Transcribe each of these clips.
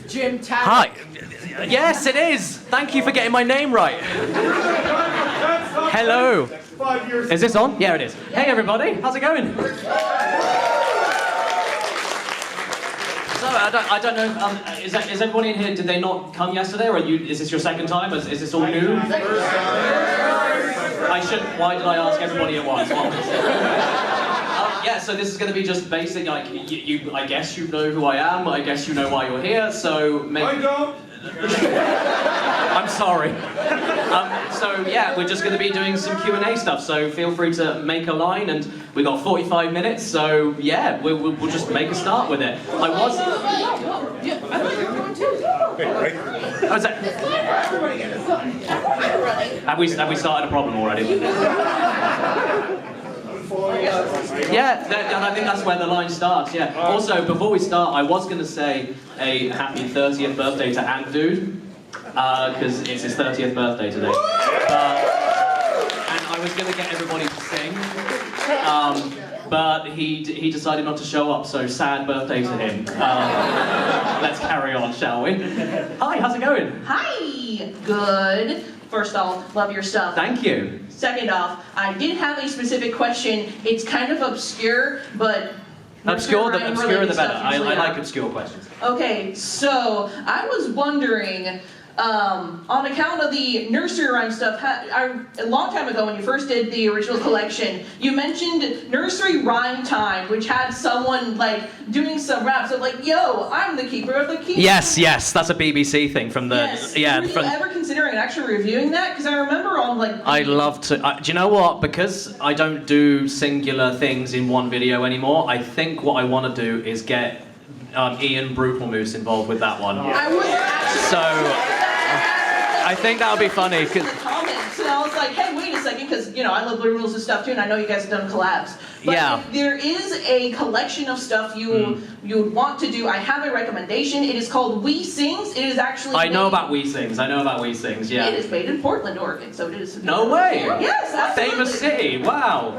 Jim Taddick. Hi. Yes, it is. Thank you for getting my name right. Hello. Is this on? Yeah, it is. Hey, everybody. How's it going? So, I don't know. Is everybody in here? Did they not come yesterday, or is this your second time? Is this all new? I shouldn't. Why did I ask everybody at once? Yeah, so this is going to be just basic. Like, I guess you know who I am. I guess you know why you're here. So maybe. I don't. I'm sorry. So yeah, we're just going to be doing some Q&A stuff. So feel free to make a line, and we got 45 minutes. So yeah, we'll just make a start with it. I was. Oh, is that... Have we started a problem already? Yeah, and I think that's where the line starts, yeah. Also, before we start, I was going to say a happy 30th birthday to Ant Dude, because it's his 30th birthday today. And I was going to get everybody to sing, but he decided not to show up, so sad birthday to him. Let's carry on, shall we? Hi, how's it going? Hi, good. First off, love your stuff. Thank you. Second off, I did have a specific question. It's kind of obscure, but... Obscure the better. I like obscure questions. Okay, so I was wondering, on account of the nursery rhyme stuff, a long time ago when you first did the original collection, you mentioned nursery rhyme time, which had someone like doing some raps of like, "Yo, I'm the keeper of the key." Yes, that's a BBC thing from the Yes. yeah. Were you ever considering actually reviewing that? Because I remember on like. I'd love to. Do you know what? Because I don't do singular things in one video anymore. I think what I want to do is get Ian Brutalmoose involved with that one. I was actually. So. I think that would be funny. The comments, and I was like, hey, wait a second, because you know I love Blue Rules and stuff too, and I know you guys have done collabs. But yeah. If there is a collection of stuff you would want to do, I have a recommendation. It is called We Sings. It is actually. I know about We Sings. Yeah. It is made in Portland, Oregon, so it is. No way. Yes, absolutely. Famous city. Wow.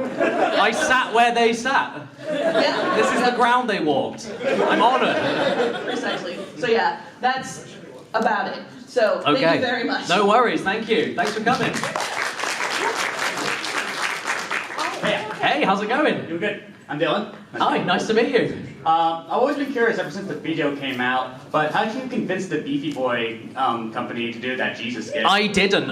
I sat where they sat. Yeah. This is the ground they walked. I'm honored. Precisely. So yeah, that's about it. So, thank you very much. No worries, thank you. Thanks for coming. Hey, how's it going? Doing good. I'm Dylan. Hi, nice to meet you. I've always been curious ever since the video came out, but how did you convince the Beefy Boy company to do that Jesus skit? I didn't.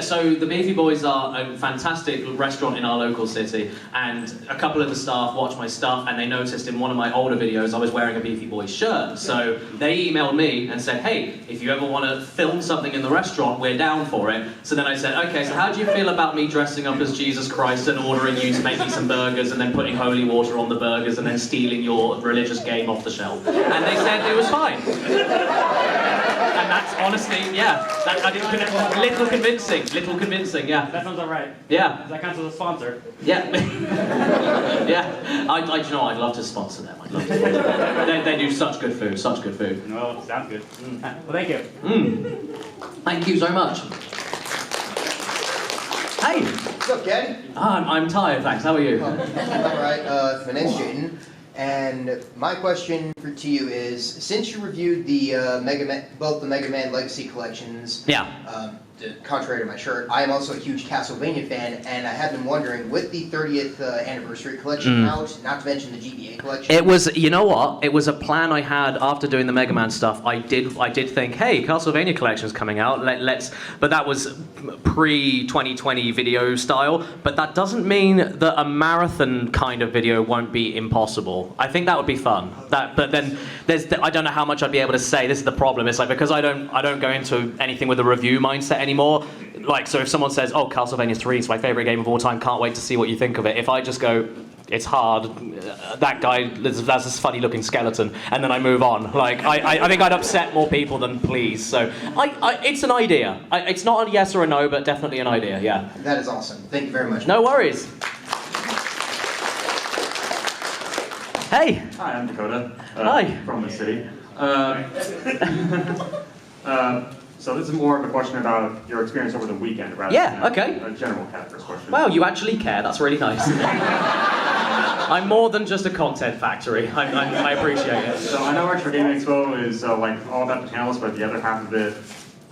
So the Beefy Boys are a fantastic restaurant in our local city, and a couple of the staff watched my stuff, and they noticed in one of my older videos I was wearing a Beefy Boys shirt. So they emailed me and said, hey, if you ever want to film something in the restaurant, we're down for it. So then I said, okay, so how do you feel about me dressing up as Jesus Christ and ordering you to make me some burgers and then putting holy water on the burgers and then stealing your religious game off the shelf? And they said it was fine. And that's honestly, yeah, I didn't connect. Little convincing, yeah. That sounds alright. Yeah. That counts as a sponsor. Yeah. Yeah. You know, I'd love to sponsor them. I'd love to sponsor them. They do such good food, Well, sounds good. Well, thank you. Thank you so much. Hey. What's up, Caddy? I'm tired, thanks. How are you? Alright, my name's Jayden, and my question to you is, since you reviewed the both the Mega Man Legacy collections, Yeah. Contrary to my shirt, I am also a huge Castlevania fan, and I have been wondering, with the 30th anniversary collection out, not to mention the GBA collection. It was, you know what? It was a plan I had after doing the Mega Man stuff. I did think, hey, Castlevania collection's coming out. Let's. But that was pre-2020 video style. But that doesn't mean that a marathon kind of video won't be impossible. I think that would be fun. But then I don't know how much I'd be able to say. This is the problem. It's like because I don't go into anything with a review mindset anymore. Like, so if someone says, oh, Castlevania 3 is my favorite game of all time, can't wait to see what you think of it. If I just go, it's hard, that guy, that's this funny looking skeleton, and then I move on. Like, I think I'd upset more people than please. So it's an idea. It's not a yes or a no, but definitely an idea, yeah. That is awesome. Thank you very much. No worries. Hey. Hi, I'm Dakota. Hi. From the city. So this is more of a question about your experience over the weekend rather than okay. a general CADDICARUS question. Wow, you actually care. That's really nice. I'm more than just a content factory. I appreciate it. So I know Retro Gaming Expo is like all about the panels, but the other half of it,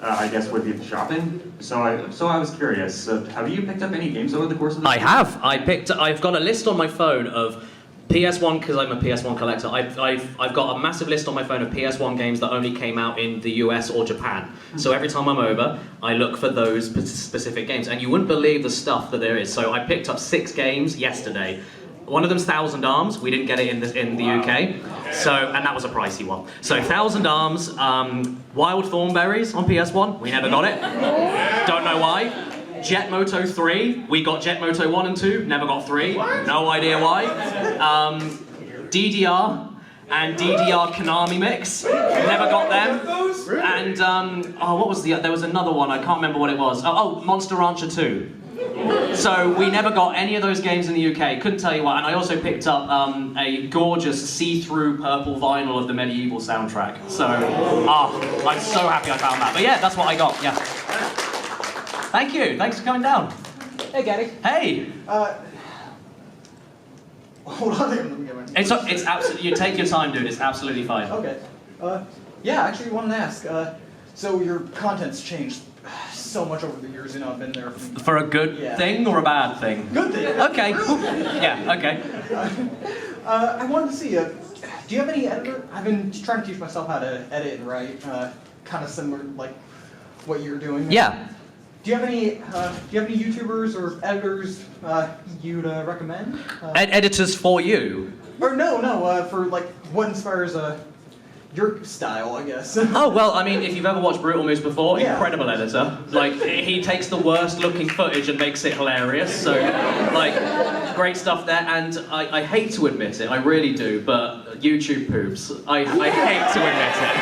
I guess, would be the shopping. So I was curious. Have you picked up any games over the course of this? I have. I've got a list on my phone of PS1 because I'm a PS1 collector. I've got a massive list on my phone of PS1 games that only came out in the US or Japan. So every time I'm over, I look for those specific games, and you wouldn't believe the stuff that there is. So I picked up 6 games yesterday. One of them's Thousand Arms. We didn't get it in the UK, and that was a pricey one. So Thousand Arms, Wild Thornberries on PS1. We never got it. Don't know why. Jet Moto 3. We got Jet Moto 1 and 2. Never got 3. No idea why. DDR and DDR Konami Mix. Never got them. And what was there was another one. I can't remember what it was. Oh, Monster Rancher 2. So we never got any of those games in the UK. Couldn't tell you why. And I also picked up a gorgeous see-through purple vinyl of the Medieval soundtrack. So, I'm so happy I found that. But yeah, that's what I got. Yeah. Thank you. Thanks for coming down. Hey, Gaddy. Hey. Hold on there. Let me get my... It's absolutely. You take your time, dude. It's absolutely fine. Okay. Yeah, actually, wanted to ask. So your content's changed so much over the years. You know, I've been there For a good thing or a bad thing? Good thing. Okay. Yeah. Okay. I wanted to see. Do you have any editor? I've been trying to teach myself how to edit and write, kind of similar like what you're doing. Yeah. Do you have any YouTubers or editors you'd recommend? Editors for you? Or no, for like what inspires your style, I guess. Oh, well, I mean, if you've ever watched Brutal Moose before, Yeah. incredible editor. Like, he takes the worst looking footage and makes it hilarious. So, like, great stuff there. And I hate to admit it, I really do, but YouTube poops. I hate to admit it.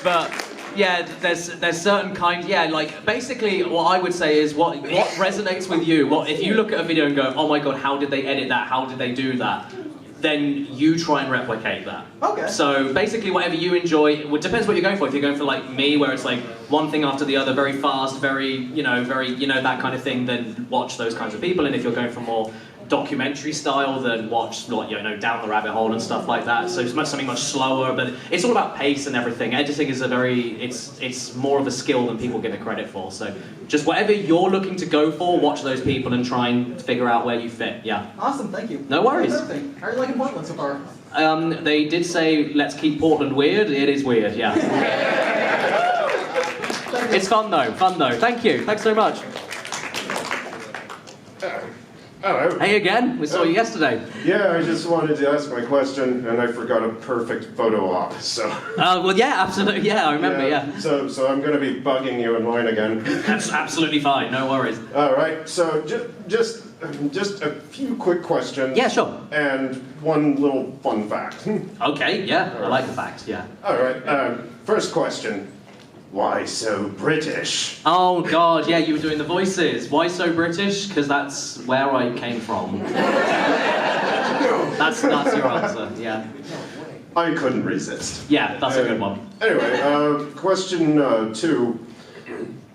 But yeah, there's certain kind, like basically what I would say is what resonates with you. What if you look at a video and go, oh my god, how did they edit that? How did they do that? Then you try and replicate that. Okay. So basically whatever you enjoy, it depends what you're going for. If you're going for like me, where it's like one thing after the other, very fast, very that kind of thing, then watch those kinds of people. And if you're going for more documentary style, then watch Down the Rabbit Hole and stuff like that. So it's something much slower, but it's all about pace and everything. Editing is it's more of a skill than people give it credit for. So just whatever you're looking to go for, watch those people and try and figure out where you fit. Yeah. Awesome, thank you. No worries. How are you liking Portland so far? They did say, let's keep Portland weird. It is weird, yeah. It's fun though. Thank you. Thanks so much. Hello. Hey again, we saw you yesterday. Yeah, I just wanted to ask my question, and I forgot a perfect photo op, so... Well, yeah, absolutely, yeah, I remember, yeah. So I'm going to be bugging you in line again. That's absolutely fine, no worries. All right, so just a few quick questions. Yeah, sure. And one little fun fact. Okay, yeah, I like the facts, yeah. All right, first question. Why so British? Oh god, yeah, you were doing the voices. Why so British? Because that's where I came from. That's your answer, yeah. I couldn't resist. Yeah, that's a good one. Anyway, question 2.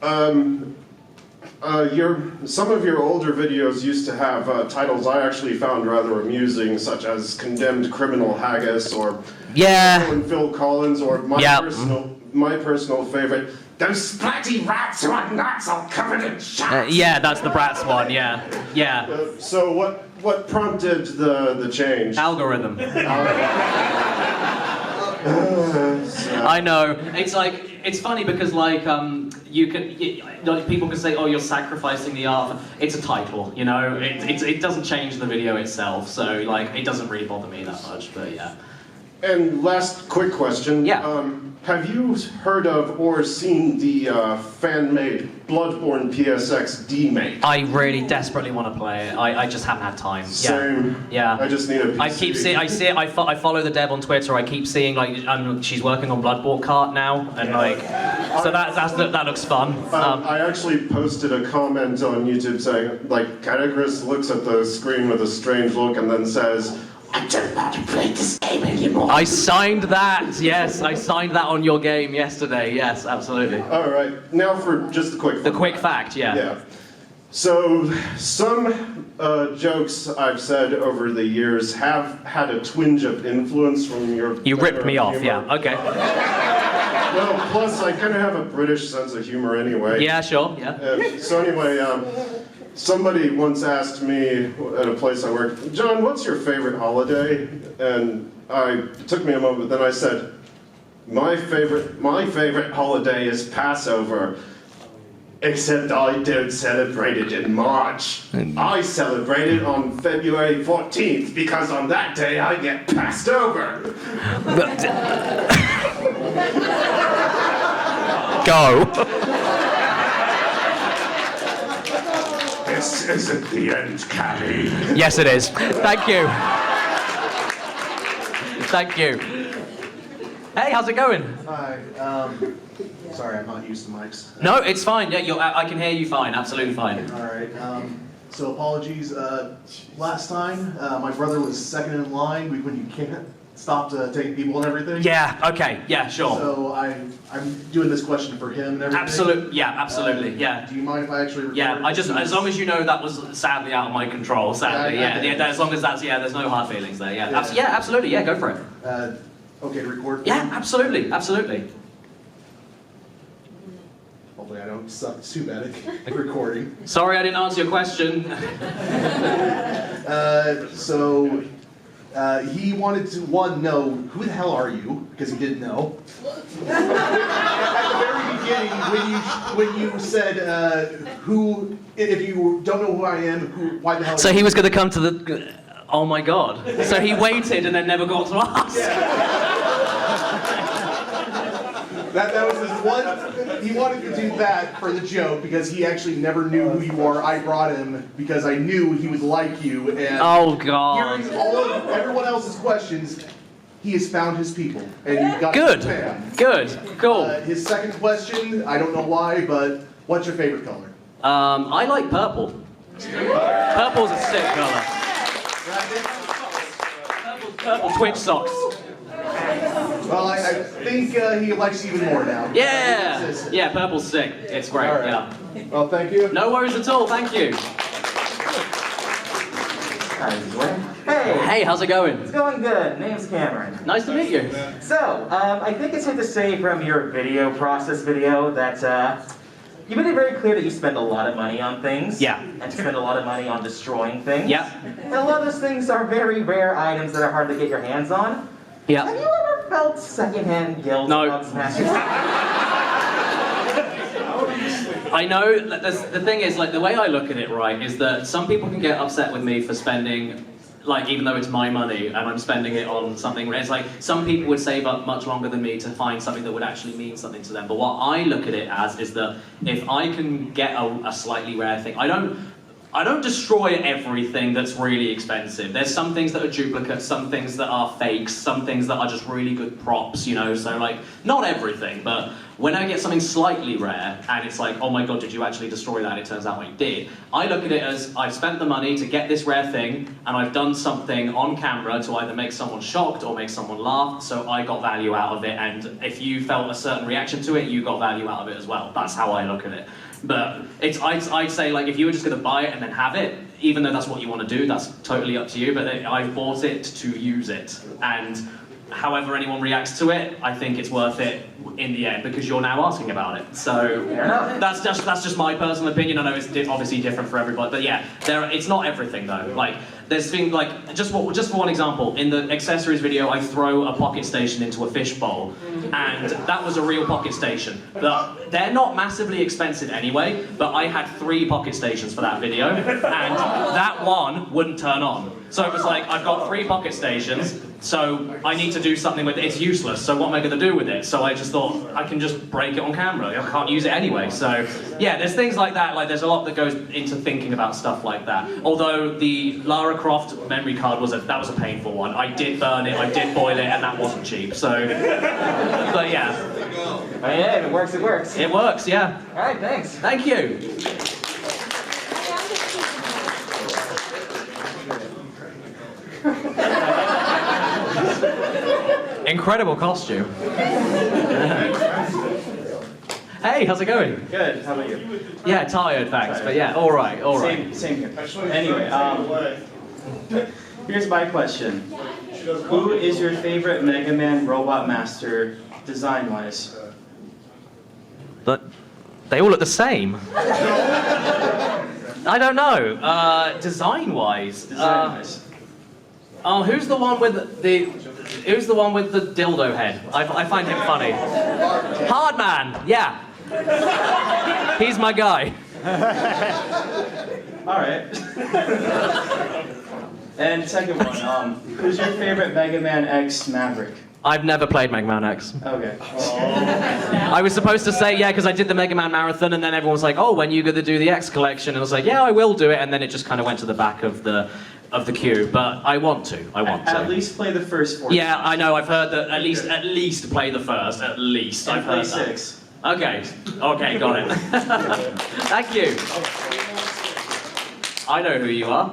Some of your older videos used to have titles I actually found rather amusing, such as Condemned Criminal Haggis, or and Phil Collins, or my personal favorite, Those Splatty Rats Who Are Nuts All Covered in Shots. Yeah, that's the Bratz one, yeah. So what prompted the change? Algorithm. I know. It's funny because people can say, oh, you're sacrificing the art. It's a title, it doesn't change the video itself, so it doesn't really bother me that much, but yeah. And last quick question. Yeah. Have you heard of or seen the fan-made Bloodborne PSX D-Mate? I really desperately want to play it. I just haven't had time. Same. Yeah. I just need a PC. I see it. I follow the dev on Twitter. I keep seeing she's working on Bloodborne Kart now, and so that looks fun. I actually posted a comment on YouTube saying CADDICARUS looks at the screen with a strange look and then says, I don't want to play this game anymore. I signed that. Yes, I signed that on your game yesterday. Yes, absolutely. All right. Now for just the quick. The quick fact. Yeah. Yeah. So some jokes I've said over the years have had a twinge of influence from your... You ripped me off, humor. yeah, okay. Well, plus I kind of have a British sense of humor anyway. Yeah, sure, yeah. So anyway, somebody once asked me at a place I work, John, what's your favorite holiday? And it took me a moment, then I said, my favorite holiday is Passover. Except I don't celebrate it in March. I celebrate it on February 14th because on that day I get passed over. Go. This isn't the end, Caddy. Yes, it is. Thank you. Thank you. Hey, how's it going? Hi. Sorry, I'm not used to mics. No, it's fine. Yeah, I can hear you fine. Absolutely fine. All right. So apologies. Last time, my brother was second in line when you can't stop taking people and everything. Yeah. Okay. Yeah. Sure. So I'm doing this question for him and everything. Absolutely. Yeah. Absolutely. Yeah. Do you mind if I actually record? Yeah. As long as you know that was sadly out of my control. Sadly. Yeah, Yeah. As long as that's there's no hard feelings there. Yeah. Yeah. Yeah. Absolutely. Yeah. Go for it. Okay, to record. Yeah. Absolutely. Absolutely. Hopefully I don't suck too bad at recording. Sorry, I didn't answer your question. So he wanted to know who the hell are you, because he didn't know. At the very beginning, when you said who, if you don't know who I am, why the hell? So he was going to come to the. Oh my God. So he waited and then never got to ask. That was his one. He wanted to do that for the joke because he actually never knew who you are. I brought him because I knew he would like you. And Oh God. hearing all of everyone else's questions, he has found his people, and you got Good. his fan. Good. Cool. His second question, I don't know why, but what's your favorite color? I like purple. Purple's a sick color. Purple Twitch socks. Well, I think he likes you even more now. Yeah. Yeah, purple's sick. It's great. All right. Yeah. Well, thank you. No worries at all. Thank you. Hey, Hey, how's it going? it's going good. Name's Cameron. Nice to meet you. So, I think it's safe to say from your video process video that you made it very clear that you spend a lot of money on things. Yeah. And spend a lot of money on destroying things. Yeah. And a lot of those things are very rare items that are hard to get your hands on. Have Yeah. you ever felt secondhand guilt No. about smashing? I know, the thing is, like, the way I look at it, right, is that some people can get upset with me for spending, like, even though it's my money and I'm spending it on something, it's like, some people would save up much longer than me to find something that would actually mean something to them. But what I look at it as is that if I can get a slightly rare thing, I don't destroy everything that's really expensive. There's some things that are duplicates, some things that are fakes, some things that are just really good props, you know, so like, not everything, but when I get something slightly rare, and it's like, oh my God, did you actually destroy that? It turns out I did. I look at it as, I've spent the money to get this rare thing, and I've done something on camera to either make someone shocked or make someone laugh, so I got value out of it, and if you felt a certain reaction to it, you got value out of it as well. That's how I look at it. But I'd say, like, if you were just going to buy it and then have it, even though that's what you want to do, that's totally up to you, but I've bought it to use it. And however anyone reacts to it, I think it's worth it in the end, because you're now asking about it. So that's just my personal opinion. I know it's obviously different for everybody, but yeah, it's not everything though. Like, there's things like, just for one example, in the accessories video, I throw a pocket station into a fish bowl, and that was a real pocket station. They're not massively expensive anyway, but I had 3 pocket stations for that video, and that one wouldn't turn on. So it was like, I've got 3 pocket stations, so I need to do something with it. It's useless, so what am I going to do with it? So I just thought, I can just break it on camera. I can't use it anyway. So yeah, there's things like that. Like, there's a lot that goes into thinking about stuff like that. Although the Lara Croft memory card was a painful one. I did burn it, I did boil it, and that wasn't cheap. So, but yeah. Oh, yeah, if it works, it works. It works, yeah. All right, thanks. Thank you. Incredible costume. Hey, how's it going? Good. How about you? Yeah, tired, thanks, but yeah, all right, all right. Same here. Anyway, here's my question. Who is your favorite Mega Man Robot Master design-wise? But they all look the same. I don't know. Design-wise. Design-wise. Oh, who's the one with the dildo head? I find him funny. Hardman, yeah. He's my guy. All right. And second one, who's your favorite Mega Man X Maverick? I've never played Mega Man X. Okay. I was supposed to say yeah because I did the Mega Man marathon, and then everyone was like, "Oh, when are you going to do the X collection?" And I was like, "Yeah, I will do it." And then it just kind of went to the back of the queue. But I want to. At least play the first 4. Yeah, I know. I've heard that at least play the first. At least And I've heard play that. 6. Okay, got it. Thank you. I know who you are.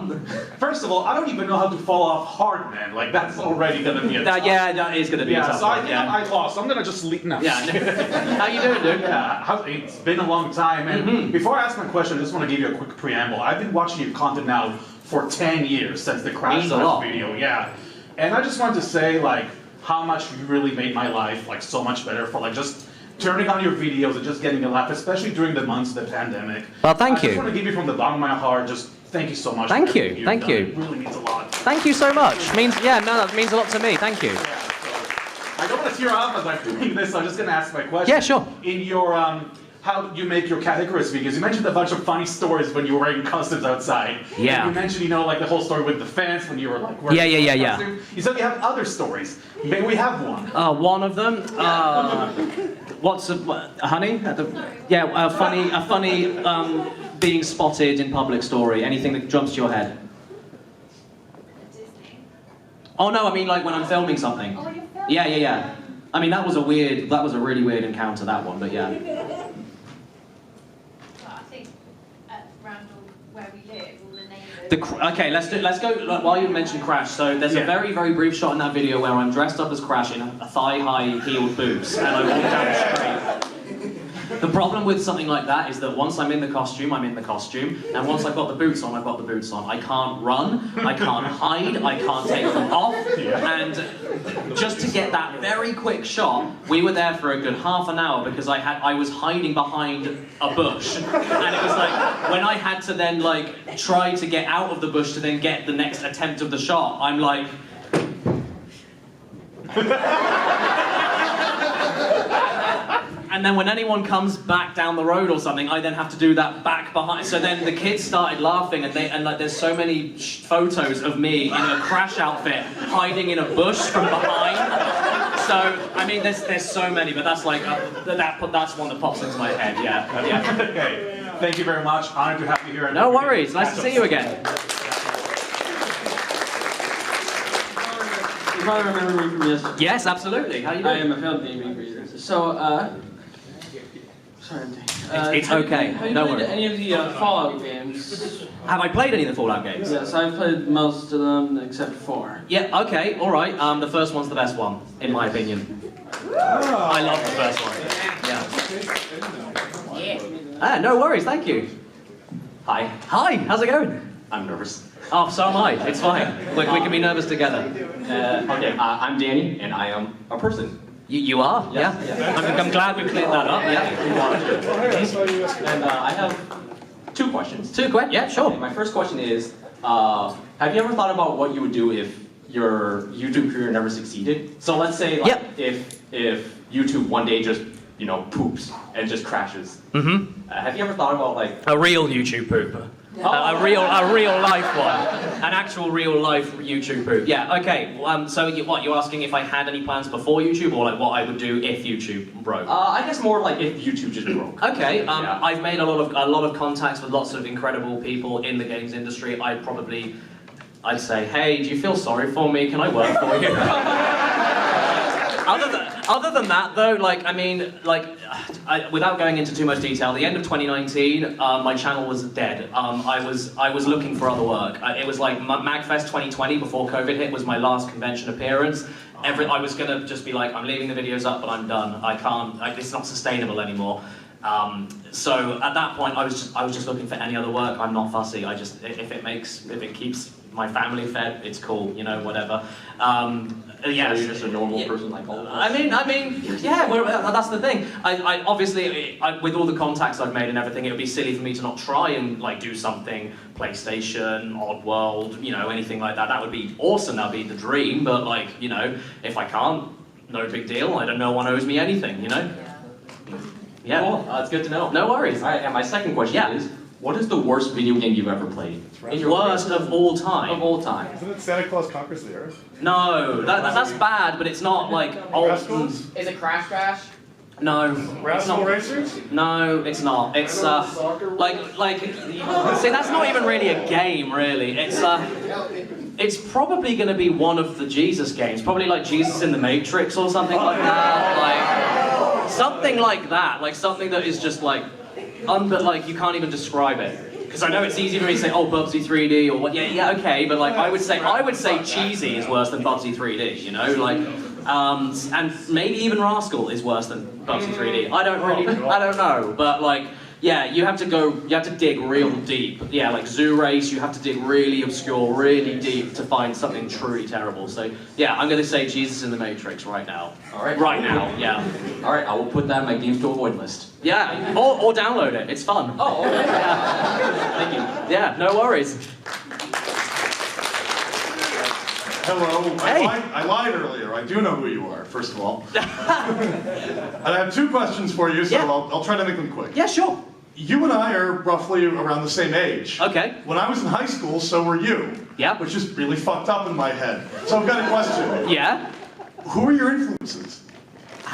First of all, I don't even know how to fall off Hardman. Like, that's already gonna be a tough. Yeah, that is going to be a tough so I one. think I lost. I'm gonna just leave now. Yeah. How you doing, dude? Yeah, it's been a long time. And before I ask my question, I just want to give you a quick preamble. I've been watching your content now for 10 years since the Crash Means a lot. video. Yeah, and I just wanted to say like how much you really made my life like so much better for like just turning on your videos and just getting a laugh, especially during the months of the pandemic. Well, thank I you. just want to give you from the bottom of my heart, just thank you so much. Thank for you, everything you've thank done. you. It really means a lot. Thank you so much. That means a lot to me. Thank you. Yeah, so I don't want to tear up as I'm doing this, so I'm just going to ask my question. Yeah, sure. In your, how you make your CADDICARUS videos, you mentioned a bunch of funny stories when you were wearing customs outside. Yeah. And you mentioned, like the whole story with the fence when you were like wearing Yeah. costume. You said you have other stories. May we have one? One of them. What's honey? A funny being spotted in public story. Anything that jumps to your head. Oh no, I mean like when I'm filming something. Oh, you're filming? Yeah. I mean that was a really weird encounter, that one, but yeah. I think around where we live, all the neighbours. Okay, let's go while you mentioned Crash. So there's a very, very brief shot in that video where I'm dressed up as Crash in a thigh-high heeled boots, and I walk down the street. The problem with something like that is that once I'm in the costume, I'm in the costume, and once I've got the boots on, I've got the boots on. I can't run, I can't hide, I can't take them off, and just to get that very quick shot, we were there for a good half an hour because I was hiding behind a bush, and it was like when I had to then like try to get out of the bush to then get the next attempt of the shot, I'm like. And then when anyone comes back down the road or something, I then have to do that back behind. So then the kids started laughing, and like there's so many photos of me in a Crash outfit hiding in a bush from behind. So I mean, there's so many, but that's like that's one that pops into my head. Yeah. Okay. Thank you very much. Honored to have you here. No worries. Nice to see you again. You probably remember me from yesterday. Yes, absolutely. How you doing? I am a failed gaming reader. So, sorry, I'm It's okay. Have you Don't played worry. any of the Fallout games? Have I played any of the Fallout games? Yes, I've played most of them except 4. Yeah. Okay. All right. The first one's the best one, in my opinion. I love the first one. Yeah. No worries. Thank you. Hi. How's it going? I'm nervous. Oh, so am I. It's fine. We can be nervous together. I'm Danny, and I am a person. You are? Yes. Yeah. I'm glad we cleared that up. Yeah. And I have 2 questions. Yeah, sure. Okay, my first question is, have you ever thought about what you would do if your YouTube career never succeeded? So let's say, like, if YouTube one day just, poops and just crashes. Mm-hmm. Have you ever thought about, like... A real YouTube pooper. A real life one. An actual real life YouTube poop. Yeah, okay. So you're asking if I had any plans before YouTube, or like what I would do if YouTube broke? I guess more like if YouTube just broke. Okay, I've made a lot of contacts with lots of incredible people in the games industry. I'd say, hey, do you feel sorry for me? Can I work for you? Other than that, though, without going into too much detail, the end of 2019, my channel was dead. I was looking for other work. It was like MagFest 2020 before COVID hit was my last convention appearance. I was gonna just be like, I'm leaving the videos up, but I'm done. I can't. It's not sustainable anymore. So at that point, I was just looking for any other work. I'm not fussy. If it keeps my family fed, it's cool. You know, whatever. Yeah, so you're just a normal person like all of us. I mean, yeah. Well, that's the thing. I obviously, with all the contacts I've made and everything, it would be silly for me to not try and like do something PlayStation, Oddworld, you know, anything like that. That would be awesome. That'd be the dream. But like, you know, if I can't, no big deal. No one owes me anything. You know. Yeah. Cool. That's good to know. No worries. All right. And my second question is, what is the worst video game you've ever played? Worst of all time. Of all time. Isn't it Santa Claus Conquers the Earth? No, that's bad, but it's not like old. Is it Crash Bash? No. Rascal Racers? No, it's not. It's like see, that's not even really a game, really. It's probably going to be one of the Jesus games, probably like Jesus in the Matrix or something like that, like something like that, like something that is just like, but like you can't even describe it. Because I know it's easy for me to say, oh, Bubsy 3D or what? Yeah, okay, but like I would say cheesy is worse than Bubsy 3D, you know, like, and maybe even Rascal is worse than Bubsy 3D. I don't know, but like. Yeah, you have to dig real deep. Yeah, like Zoo Race, you have to dig really obscure, really deep to find something truly terrible. So, yeah, I'm going to say Jesus in the Matrix right now. All right. Right now, yeah. All right, I will put that in my games to avoid list. Yeah, or download it. It's fun. Oh, okay. Yeah. Thank you. Yeah, no worries. Hello. Hey. I lied earlier. I do know who you are, first of all. And I have two questions for you, so I'll try to make them quick. Yeah, sure. You and I are roughly around the same age. Okay. When I was in high school, so were you. Yeah. Which is really fucked up in my head. So I've got a question. Yeah? Who are your influences?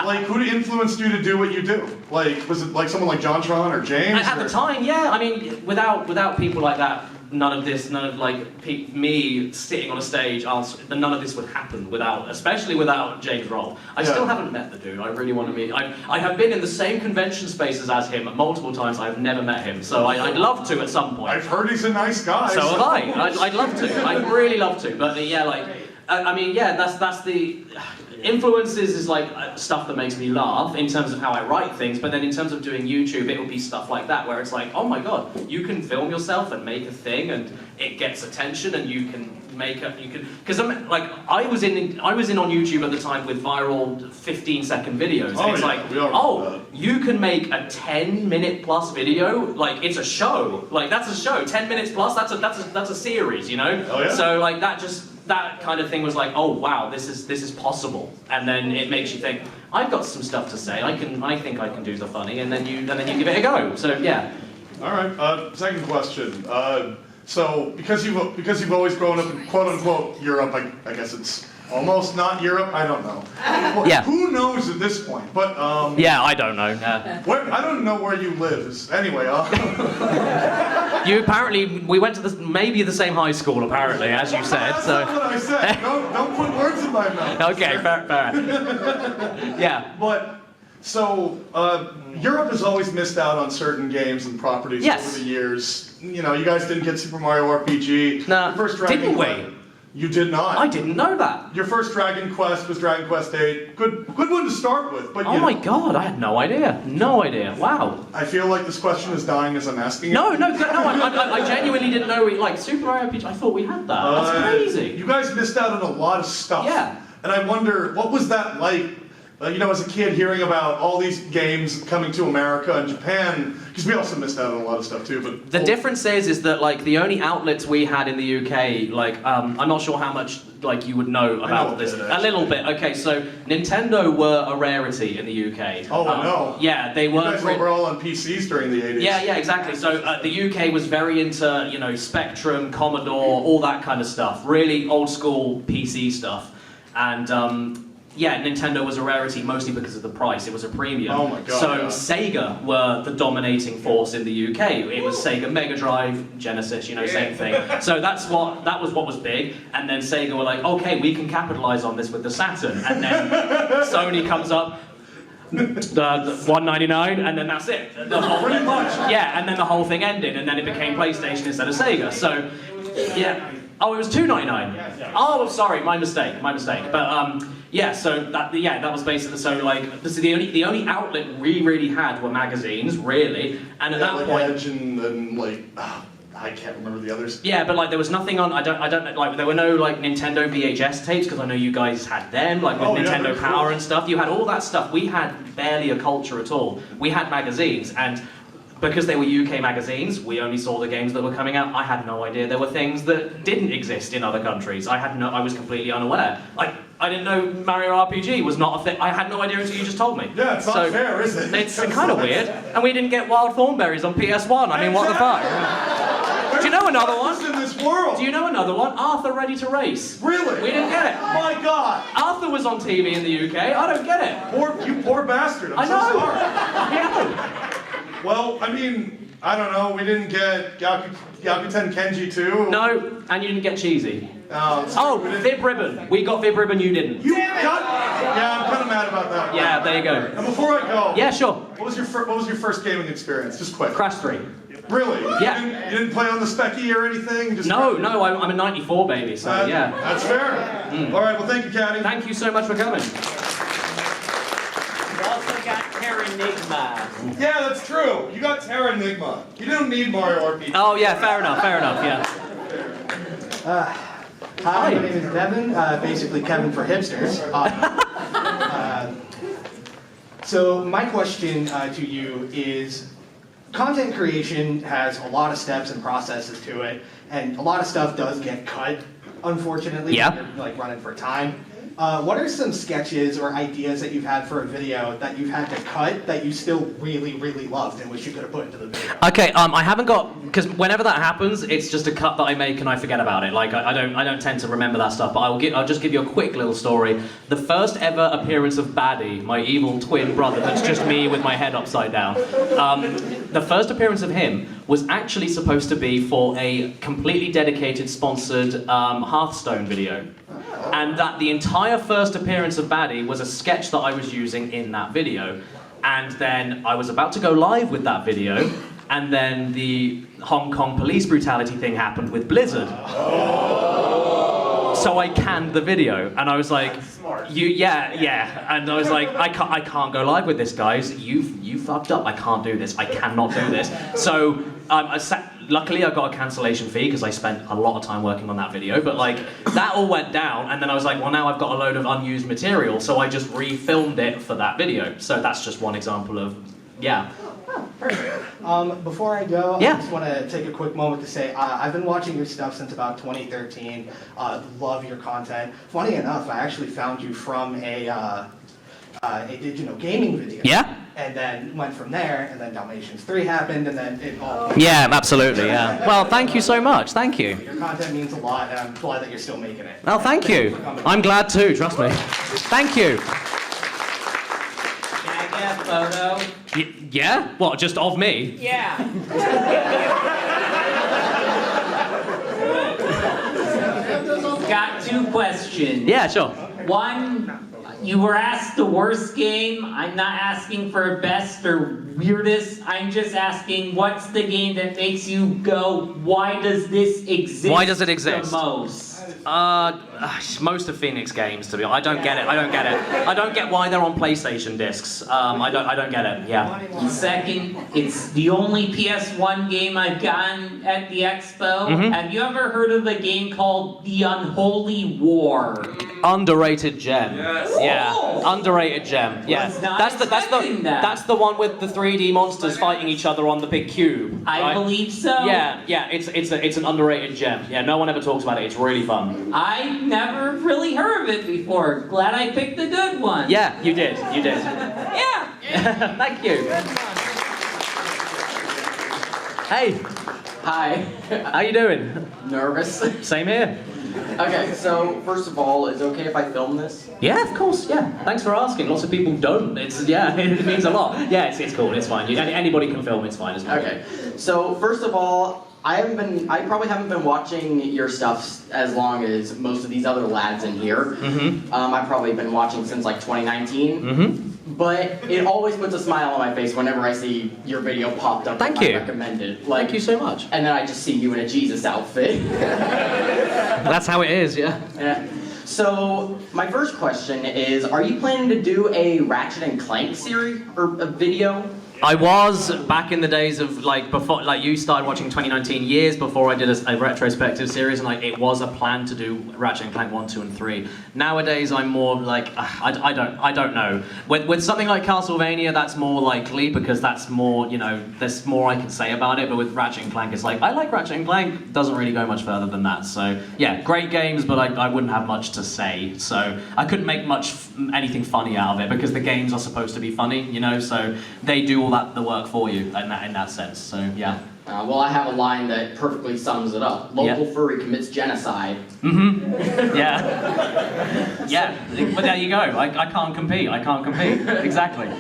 Like, who influenced you to do what you do? Like, was it like someone like JonTron or James? At the time, yeah. I mean, without people like that, none of me sitting on a stage, none of this would happen especially without James Roll. I still haven't met the dude. I really want to meet. I have been in the same convention spaces as him multiple times. I've never met him, so I'd love to at some point. I've heard he's a nice guy. So have I. I'd love to. I'd really love to. But yeah, like, I mean, yeah, that's the. Influences is like stuff that makes me laugh in terms of how I write things, but then in terms of doing YouTube, it will be stuff like that where it's like, oh my god, you can film yourself and make a thing, and it gets attention, and you can because I was in on YouTube at the time with viral 15-second videos. Oh, it's yeah, like, you can make a 10-minute plus video, like it's a show, like that's a show. 10 minutes plus, that's a series, you know. Oh, yeah? So like that kind of thing was like, oh wow, this is possible, and then it makes you think, I've got some stuff to say. I think I can do the funny, and then you give it a go. So yeah. All right. Second question. So because you've always grown up in quote unquote Europe, I guess it's almost not Europe. I don't know. Yeah. Who knows at this point? But yeah, I don't know. I don't know where you live. Anyway. We went to maybe the same high school, apparently, as you said. That's not what I said. Don't put words in my mouth. Okay, fair. Yeah. But, so, Europe has always missed out on certain games and properties over the years. You know, you guys didn't get Super Mario RPG. No, didn't we? You did not. I didn't know that. Your first Dragon Quest was Dragon Quest VIII. Good one to start with. But oh my god, I had no idea. No idea. Wow. I feel like this question is dying as I'm asking it. No. I genuinely didn't know. Like Super Mario RPG, I thought we had that. That's crazy. You guys missed out on a lot of stuff. Yeah. And I wonder, what was that like? You know, as a kid, hearing about all these games coming to America and Japan, because we also missed out on a lot of stuff too. But the difference is that like the only outlets we had in the UK, like I'm not sure how much like you would know about this. A little bit. Okay, so Nintendo were a rarity in the UK. Oh no. Yeah, they were. You guys were all on PCs during the 80s. Yeah, exactly. So the UK was very into Spectrum, Commodore, all that kind of stuff. Really old school PC stuff, and. Yeah, Nintendo was a rarity mostly because of the price. It was a premium. Oh my god. So Sega were the dominating force in the UK. It was Sega Mega Drive, Genesis, same thing. So that was what was big. And then Sega were like, okay, we can capitalize on this with the Saturn. And then Sony comes up, the $199, and then that's it. Pretty much. Yeah, and then the whole thing ended, and then it became PlayStation instead of Sega. So, yeah. Oh, it was $299. Oh, sorry, my mistake. But Yeah, so that was basically this is the only outlet we really had were magazines, really, and at that like point, Edge and like I can't remember the others. yeah, but like there was nothing on. I don't know. Like there were no like Nintendo VHS tapes because I know you guys had them, like with Nintendo Power and stuff. You had all that stuff. We had barely a culture at all. We had magazines, and because they were UK magazines, we only saw the games that were coming out. I had no idea there were things that didn't exist in other countries. I was completely unaware. Like, I didn't know Mario RPG was not a thing. I had no idea until you just told me. Yeah, it's not fair, is it? It's kind of weird. And we didn't get Wild Thornberries on PS1. I mean, what the fuck? Do you know another one? In this world. Do you know another one? Arthur Ready to Race. Really? We didn't get it. Oh my God. Arthur was on TV in the UK. I don't get it. You poor bastard. I'm I know. so sorry. I know. Well, I mean, I don't know. We didn't get Yakuten Kenji 2. No, and you didn't get Cheesy. Oh, Vib Ribbon. We got Vib Ribbon, you didn't. Yeah, I'm kind of mad about that. Yeah, there you go. And before I go, yeah, sure. What was your first gaming experience? Just quick. Crash 3. Really? Yeah. You didn't play on the Specky or anything? Just no, I'm a '94 baby, so yeah. That's fair. All right, well, thank you, Caddy. Thank you so much for coming. You also got Terranigma. Yeah, that's true. You got Terranigma. You didn't need Mario RPG. Oh yeah, fair enough, yeah. Hi, my name is Devin, basically Kevin for hipsters. So my question to you is, content creation has a lot of steps and processes to it, and a lot of stuff does get cut, unfortunately, when you're like running for time. What are some sketches or ideas that you've had for a video that you've had to cut that you still really, really loved and wish you could have put into the video? Okay, I haven't got, because whenever that happens, it's just a cut that I make and I forget about it. Like I don't tend to remember that stuff. But I'll just give you a quick little story. The first ever appearance of Baddie, my evil twin brother, that's just me with my head upside down. The first appearance of him was actually supposed to be for a completely dedicated, sponsored Hearthstone video. And that the entire first appearance of Baddie was a sketch that I was using in that video. And then I was about to go live with that video, and then the Hong Kong police brutality thing happened with Blizzard. So I canned the video, and I was like, yeah. And I was like, I can't go live with this, guys. You fucked up. I can't do this. I cannot do this. So luckily I got a cancellation fee because I spent a lot of time working on that video. But like that all went down, and then I was like, well, now I've got a load of unused material, so I just refilmed it for that video. So that's just one example of Perfect. Before I go, I just want to take a quick moment to say I've been watching your stuff since about 2013. Love your content. Funny enough, I actually found you from a digital gaming video. Yeah. And then went from there, and then Dalmatians 3 happened, and then it all... Yeah, absolutely, yeah. Well, thank you so much, thank you. Your content means a lot, and I'm glad that you're still making it. Well, thank you. I'm glad too, trust me. Thank you. Can I get a photo? Yeah? What, just of me? Yeah. Got 2 questions. Yeah, sure. One, you were asked the worst game. I'm not asking for best or weirdest. I'm just asking, what's the game that makes you go, why does this exist? Why does it exist? The most? Most of Phoenix games, to be honest. I don't get it. I don't get why they're on PlayStation discs. I don't get it. Yeah. Second, it's the only PS1 game I've gotten at the expo. Mhm. Have you ever heard of a game called The Unholy War? Underrated gem. Yes. Yeah. Underrated gem. Yeah. Was not That's expecting that. that's the one with the 3D monsters fighting each other on the big cube. I right? believe so. Yeah. It's an underrated gem. Yeah. No one ever talks about it. It's really fun. I never really heard of it before. Glad I picked the good one. Yeah, you did. You did. Yeah. Thank you. Hey. Hi. How you doing? Nervous. Same here. Okay, so first of all, is it okay if I film this? Yeah, of course. Yeah. Thanks for asking. Lots of people don't. It means a lot. Yeah, it's cool. It's fine. Anybody can film. It's fine as well. Okay. So first of all, I probably haven't been watching your stuff as long as most of these other lads in here. Mm-hmm. I've probably been watching since like 2019. Mm-hmm. But it always puts a smile on my face whenever I see your video popped up. Thank you. Recommended. Thank you so much. And then I just see you in a Jesus outfit. That's how it is, yeah. Yeah. So, my first question is, are you planning to do a Ratchet and Clank series or a video? I was back in the days of before you started watching 2019, years before I did a retrospective series, and it was a plan to do Ratchet and Clank 1, 2, and 3. Nowadays I'm more I don't know. With something like Castlevania, that's more likely because that's more there's more I can say about it. But with Ratchet and Clank, it's I like Ratchet and Clank, doesn't really go much further than that. So yeah, great games, but I wouldn't have much to say. So I couldn't make anything funny out of it because the games are supposed to be funny, so they do all the work for you in that sense. So yeah. Well, I have a line that perfectly sums it up. Local furry commits genocide. Mm-hmm. Yeah. Yeah. But there you go. I can't compete. Exactly.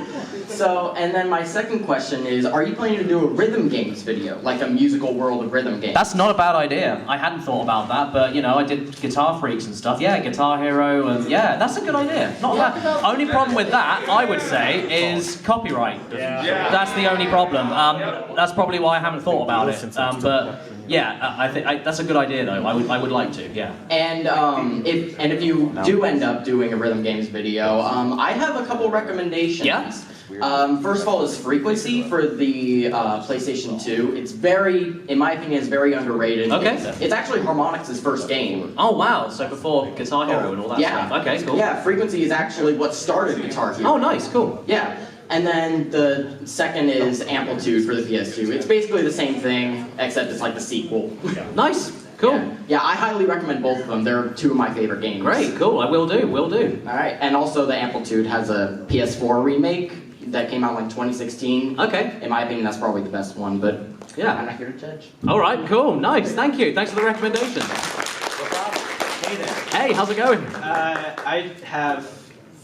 So, and then my second question is, are you planning to do a rhythm games video, like a musical world of rhythm games? That's not a bad idea. I hadn't thought about that, but I did Guitar Freaks and stuff. Yeah, Guitar Hero, and yeah, that's a good idea. Not bad. Only problem with that, I would say, is copyright. Yeah. That's the only problem. That's probably why I haven't thought about it. But yeah, I think that's a good idea though. I would like to. Yeah. And if you do end up doing a rhythm games video, I have a couple recommendations. Yeah. First of all is Frequency for the PlayStation 2. It's in my opinion, it's very underrated. Okay. It's actually Harmonix's first game. Oh wow, so before Guitar Hero and all that stuff. Okay, cool. Yeah, Frequency is actually what started Guitar Hero. Oh nice, cool. Yeah. And then the second is Amplitude for the PS2. It's basically the same thing, except it's like the sequel. Nice. Cool. Yeah, I highly recommend both of them. They're two of my favorite games. Great, cool. I will do. Alright, and also the Amplitude has a PS4 remake that came out in 2016. Okay. In my opinion, that's probably the best one, but yeah, I'm not here to judge. Alright, cool, nice, thank you. Thanks for the recommendation. No problem. Hey there. Hey, how's it going? I have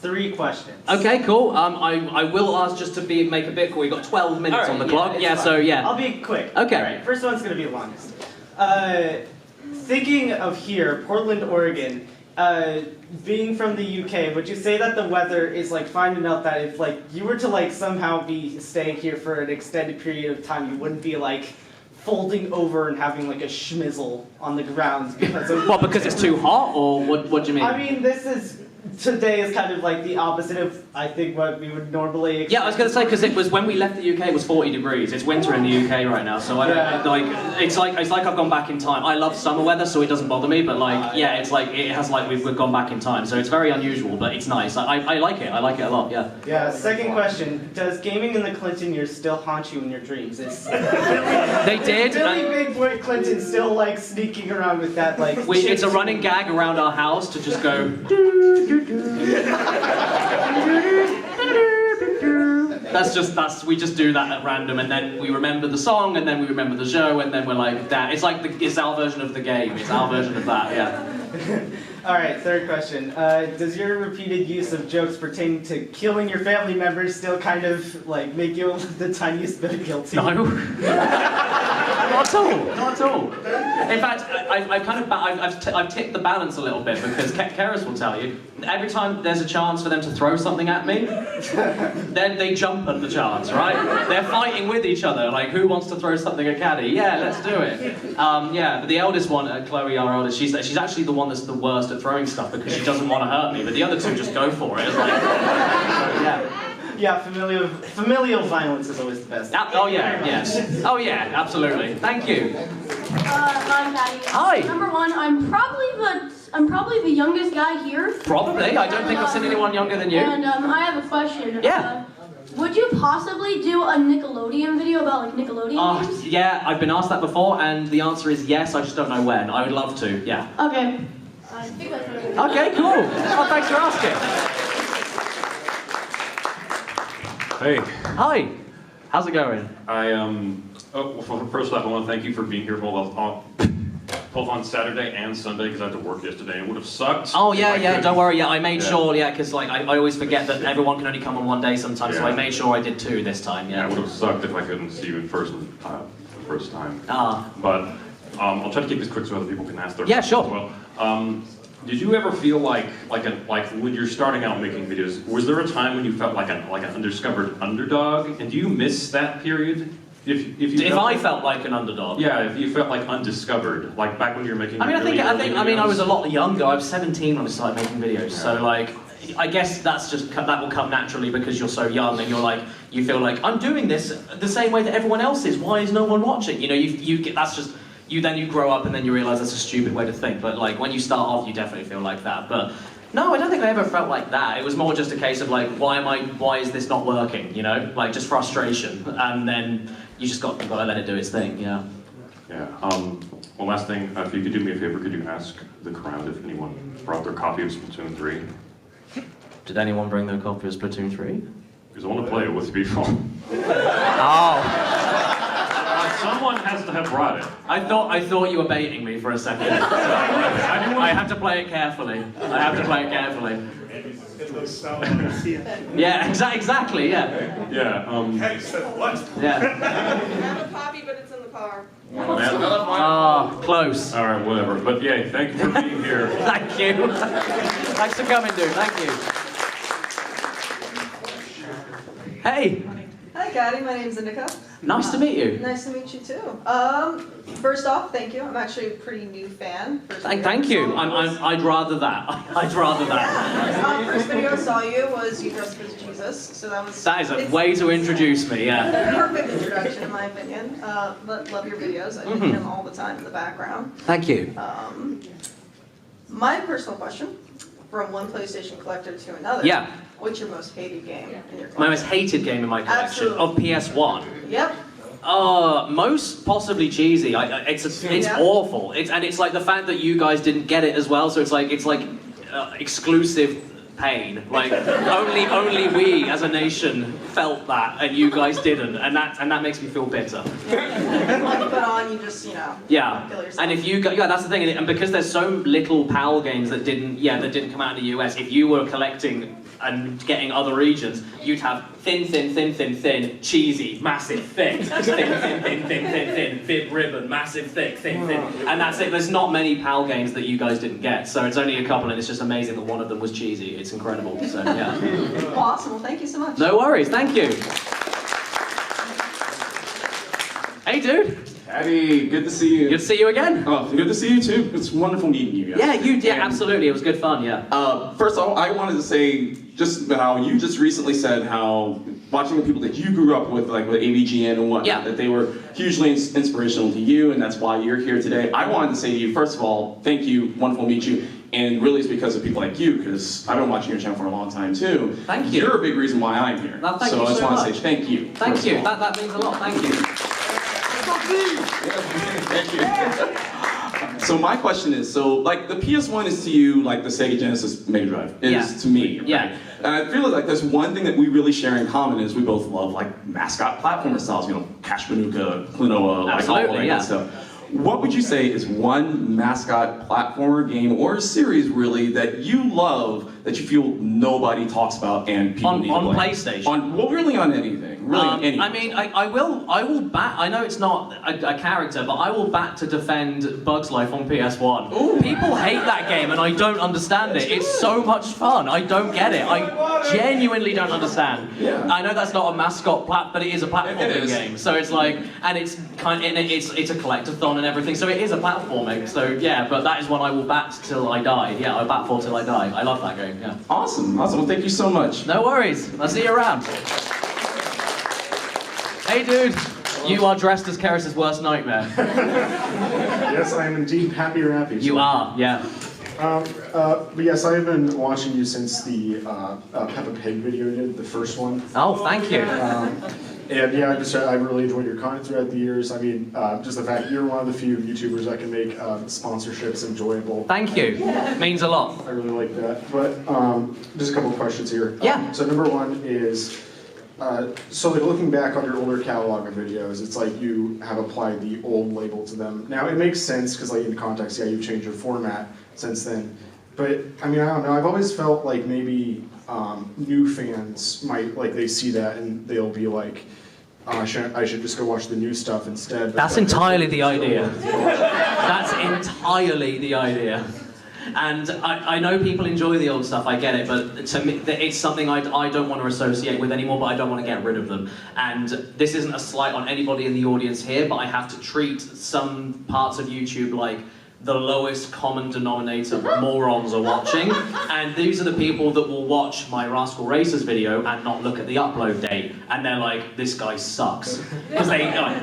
3 questions. Okay, cool. I will ask just to make a bit cool. We've got 12 minutes on the clock. Yeah, fine. so yeah. I'll be quick. Okay. Alright, first one's gonna be the longest. Thinking of here, Portland, Oregon, being from the UK, would you say that the weather is fine enough that if you were to somehow be staying here for an extended period of time, you wouldn't be folding over and having a schmizzle on the ground because of what, because it's too hot, or what do you mean? I mean, today is kind of the opposite of, I think, what we would normally expect. Yeah, I was going to say, because it was when we left the UK, it was 40 degrees. It's winter in the UK right now, so I don't, it's like I've gone back in time. I love summer weather, so it doesn't bother me, but it's we've gone back in time, so it's very unusual, but it's nice. I like it. I like it a lot. Yeah. Yeah. Second question: does gaming in the Clinton years still haunt you in your dreams? They did. Billy Big Boy Clinton still sneaking around with that it's a running gag around our house to just go. We just do that at random, and then we remember the song, and then we remember the show, and then we're like that. It's it's our version of the game. It's our version of that. Yeah. All right. Third question: does your repeated use of jokes pertaining to killing your family members still kind of make you the tiniest bit guilty? No. Not at all. In fact, I've tipped the balance a little bit because Keras will tell you every time there's a chance for them to throw something at me, then they jump at the chance, right? They're fighting with each other, who wants to throw something at Caddy? Yeah, let's do it. Yeah, but the eldest one, Chloe, our eldest, she's actually the one that's the worst at throwing stuff because she doesn't want to hurt me, but the other two just go for it. Yeah. Yeah, familial violence is always the best. Oh yeah, yes. Oh yeah, absolutely. Thank you. Hi, Patty. Hi. Number one, I'm probably the youngest guy here. Probably. I don't think I've seen anyone younger than you. And I have a question. Yeah. Would you possibly do a Nickelodeon video about Nickelodeon games? Yeah, I've been asked that before, and the answer is yes. I just don't know when. I would love to. Yeah. Okay. I think that's what it is. Okay, cool. Oh, thanks for asking. Hey. Hi. How's it going? First off, I want to thank you for being here both on Saturday and Sunday because I had to work yesterday. It would have sucked. Oh yeah, don't worry. Yeah, I made sure. Yeah, because I always forget that everyone can only come on one day sometimes. So I made sure I did 2 this time. Yeah. It would have sucked if I couldn't see you in person the first time. Ah. But I'll try to keep this quick so other people can ask their questions as well. Did you ever feel like when you're starting out making videos, was there a time when you felt like an undiscovered underdog? And do you miss that period If I felt like an underdog. Yeah, if you felt like undiscovered, like back when you were making. I mean, really I early was a videos. lot younger. I was 17 when I started making videos. So like, I guess that will come naturally because you're so young and you feel like I'm doing this the same way that everyone else is. Why is no one watching? You know, you get that's just you. Then you grow up and then you realize that's a stupid way to think. But like when you start off, you definitely feel like that. But no, I don't think I ever felt like that. It was more just a case of like, why is this not working? You know, like just frustration, and then you just got to let it do its thing. Yeah. Yeah. One last thing, if you could do me a favor, could you ask the crowd if anyone brought their copy of Splatoon 3? Did anyone bring their copy of Splatoon 3? Because I want to play it with people. Oh. Someone has to have brought it. I thought you were baiting me for a second. I have to play it carefully. Yeah, exactly. Yeah. Yeah. Yeah. I have a copy, but it's in the car. Oh, close. All right, whatever. But yeah, thank you for being here. Thank you. Thanks for coming, dude. Thank you. Hey. Hi, Caddy. My name's Indika. Nice to meet you. Nice to meet you too. First off, thank you. I'm actually a pretty new fan. Thank you. I'd rather that. I'd rather that. First video I saw you was you dressed as Jesus, so that was. That is a way to introduce me. Yeah. Perfect introduction, in my opinion. But love your videos. I do them all the time in the background. Thank you. My personal question, from one PlayStation collector to another. Yeah. What's your most hated game in your collection? My most hated game in my collection of PS1. Yep. Most possibly cheesy. It's awful. It's like the fact that you guys didn't get it as well. So it's like exclusive pain. Like only we as a nation felt that, and you guys didn't, and that makes me feel bitter. Like you put on, you just Yeah, kill yourself. and if you that's the thing, and because there's so little PAL games that didn't come out in the US. If you were collecting and getting other regions, you'd have thin, cheesy, massive, thick, thin, bib ribbon, massive, thick, thin, and that's it. There's not many PAL games that you guys didn't get, so it's only a couple, and it's just amazing that one of them was cheesy. It's incredible. So yeah. Awesome. Well, thank you so much. No worries. Thank you. Hey, dude. Caddy, good to see you. Good to see you again. Oh, good to see you too. It's wonderful meeting you guys. Yeah, absolutely. It was good fun, yeah. First of all, I wanted to say just how you just recently said how watching the people that you grew up with, like with AVGN and whatnot, that they were hugely inspirational to you, and that's why you're here today. I wanted to say to you, first of all, thank you, wonderful to meet you. And really it's because of people like you, because I've been watching your channel for a long time too. Thank you. You're a big reason why I'm here. Well, thank so you I just so want much. to say thank you. Thank you. That means a lot. Thank you. Thank you. So my question is, like the PS1 is to you like the Sega Genesis Mega Drive is to me. Right? Yeah. And I feel like there's one thing that we really share in common is we both love like mascot platformer styles, Cash Banuka, Klonoa, like all that good stuff. What would you say is one mascot platformer game or series really that you love that you feel nobody talks about and people need to play? PlayStation? Really on anything. Really on anything. I mean, I will bat. I know it's not a character, but I will bat to defend Bug's Life on PS1. Ooh. People hate that game, and I don't understand it. It's so much fun. I don't get it. I genuinely don't understand. Yeah. I know that's not a mascot but it is a platforming game. So it's like, and it's it's a collectathon and everything. So it is a platforming. So yeah, but that is one I will bat till I die. Yeah, I bat for till I die. I love that game. Yeah. Awesome. Well, thank you so much. No worries. I'll see you around. Hey, dude. You are dressed as Karis' worst nightmare. Yes, I am indeed happy or happy. You are, yeah. But yes, I have been watching you since the Peppa Pig video you did, the first one. Oh, thank you. And yeah, I really enjoyed your content throughout the years. I mean, just the fact you're one of the few YouTubers that can make sponsorships enjoyable. Thank you. Means a lot. I really like that. But just a couple of questions here. Yeah. So number one is, so like looking back on your older catalog of videos, it's like you have applied the old label to them. Now it makes sense because like in context, yeah, you've changed your format since then. But I mean, I don't know. I've always felt like maybe new fans might they see that and they'll be like, I should just go watch the new stuff instead. That's entirely the idea. That's entirely the idea. And I know people enjoy the old stuff, I get it, but to me, it's something I don't want to associate with anymore, but I don't want to get rid of them. And this isn't a slight on anybody in the audience here, but I have to treat some parts of YouTube like the lowest common denominator morons are watching, and these are the people that will watch my Rascal Racers video and not look at the upload date, and they're like, this guy sucks. Because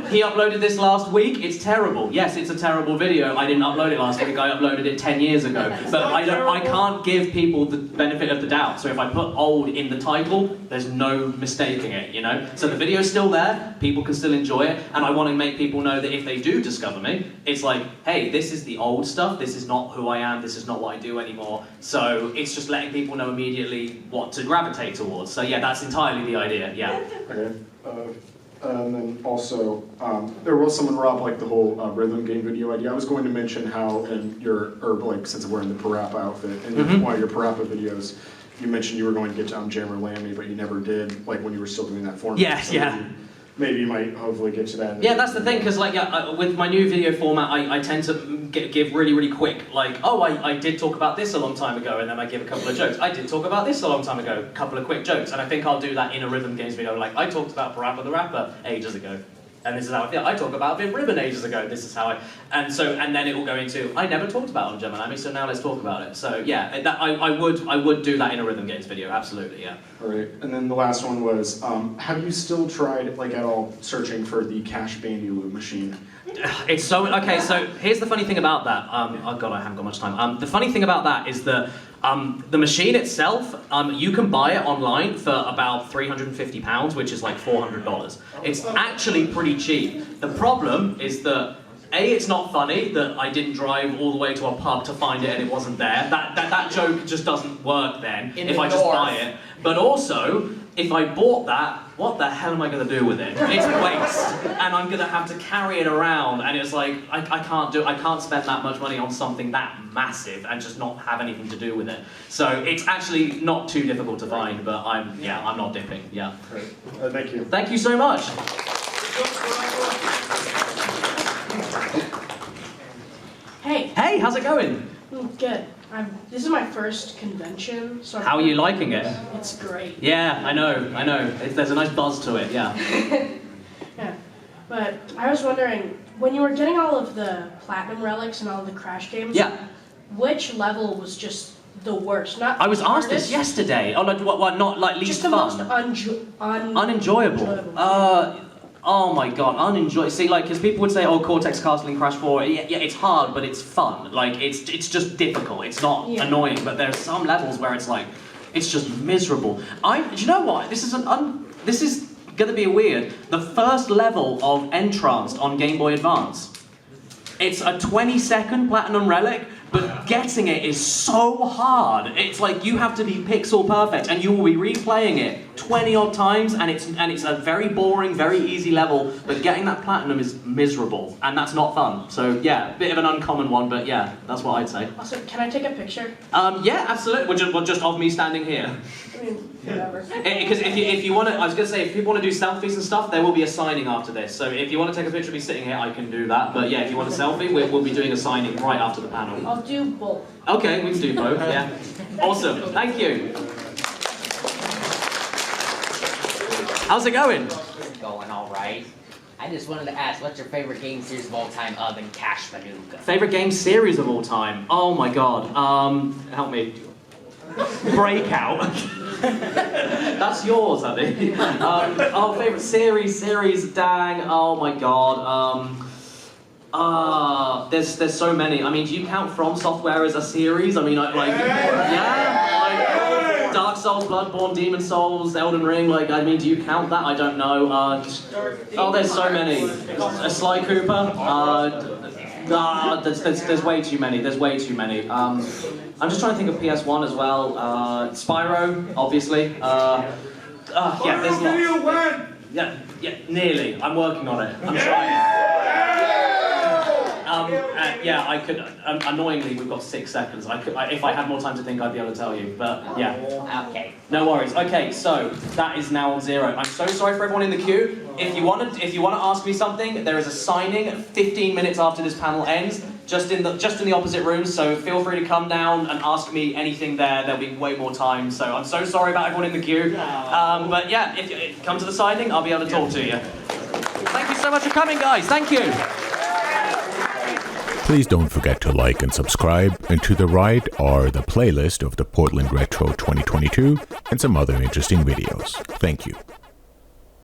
he uploaded this last week, it's terrible. Yes, it's a terrible video. I didn't upload it last week, I uploaded it 10 years ago. But I can't give people the benefit of the doubt, so if I put old in the title, there's no mistaking it, you know? So the video's still there, people can still enjoy it, and I want to make people know that if they do discover me, it's like, hey, this is the old stuff, this is not who I am, this is not what I do anymore. So it's just letting people know immediately what to gravitate towards. So yeah, that's entirely the idea, yeah. Okay. And then also, there was someone brought up like the whole rhythm game video idea. I was going to mention how in your, or like since we're in the Parappa outfit, in one of your Parappa videos, you mentioned you were going to get to Jammer Lammy, but you never did, like when you were still doing that format. Yes, so yeah. Maybe you might hopefully get to that. Yeah, that's the thing, because like with my new video format, I tend to give really quick, like, oh, I did talk about this a long time ago, and then I give a couple of jokes. I did talk about this a long time ago, a couple of quick jokes, and I think I'll do that in a Rhythm Games video, like, I talked about Parappa the Rapper ages ago, and this is how I feel. I talked about Big Ribbon ages ago, this is how I, and then it will go into, I never talked about Jammer Lammy, so now let's talk about it. So yeah, I would do that in a Rhythm Games video, absolutely, yeah. Alright, and then the last one was, have you still tried, like at all, searching for the Cash Bandy-Loo machine? It's so, okay, so here's the funny thing about that. Oh god, I haven't got much time. The funny thing about that is that the machine itself, you can buy it online for about £350, which is like $400. It's actually pretty cheap. The problem is that A, it's not funny that I didn't drive all the way to a pub to find it and it wasn't there. That joke just doesn't work then, if I just buy it. But also, if I bought that, what the hell am I going to do with it? It's waste, and I'm going to have to carry it around, and it's like, I can't spend that much money on something that massive and just not have anything to do with it. So it's actually not too difficult to find, but I'm not dipping, yeah. Great. Thank you. Thank you so much. Hey. Hey, how's it going? Good. This is my first convention, so... How are you liking it? It's great. Yeah, I know. There's a nice buzz to it, yeah. Yeah, but I was wondering, when you were getting all of the platinum relics and all of the Crash games, which level was just the worst? Not I was the asked hardest, this yesterday. Oh, like what? Not like least just the fun. most unenjoyable. Oh my god, unenjoyable. See, like, because people would say, oh, Cortex Castle in Crash 4, yeah, it's hard, but it's fun. Like, it's just difficult. It's not annoying, but there's some levels where it's like, it's just miserable. Do you know what? This is gonna be weird. The first level of Entranced on Game Boy Advance. It's a 20-second platinum relic, but getting it is so hard. It's like you have to be pixel perfect, and you will be replaying it 20-odd times, and it's a very boring, very easy level, but getting that platinum is miserable, and that's not fun. So yeah, a bit of an uncommon one, but yeah, that's what I'd say. Also, can I take a picture? Yeah, absolutely. Just of me standing here. I mean, whatever. Because if you want to, I was going to say, if people want to do selfies and stuff, there will be a signing after this. So if you want to take a picture of me sitting here, I can do that. But yeah, if you want a selfie, we'll be doing a signing right after the panel. I'll do both. Okay, we can do both, yeah. Awesome, thank you. How's it going? Going all right. I just wanted to ask, what's your favorite game series of all time other than Cash Manuka? Favorite game series of all time? Oh my god. Help me. Breakout. That's yours, I think. Oh, favorite series, dang. Oh my god. There's so many. I mean, do you count From Software as a series? I mean, Dark Souls, Bloodborne, Demon Souls, Elden Ring, I mean, do you count that? I don't know. Oh, there's so many. Sly Cooper. There's way too many. There's way too many. I'm just trying to think of PS1 as well. Spyro, obviously. Yeah, there's lots. Yeah, nearly. I'm working on it. I'm trying. Yeah, I could. Annoyingly, we've got 6 seconds. If I had more time to think, I'd be able to tell you. But yeah. Okay. No worries. Okay, so that is now on 0. I'm so sorry for everyone in the queue. If you want to ask me something, there is a signing 15 minutes after this panel ends. just in the opposite room. So feel free to come down and ask me anything there. There'll be way more time. So I'm so sorry about everyone in the queue. But yeah, if you come to the signing, I'll be able to talk to you. Thank you so much for coming, guys. Thank you. Please don't forget to like and subscribe, and to the right are the playlist of the Portland Retro 2022 and some other interesting videos. Thank you.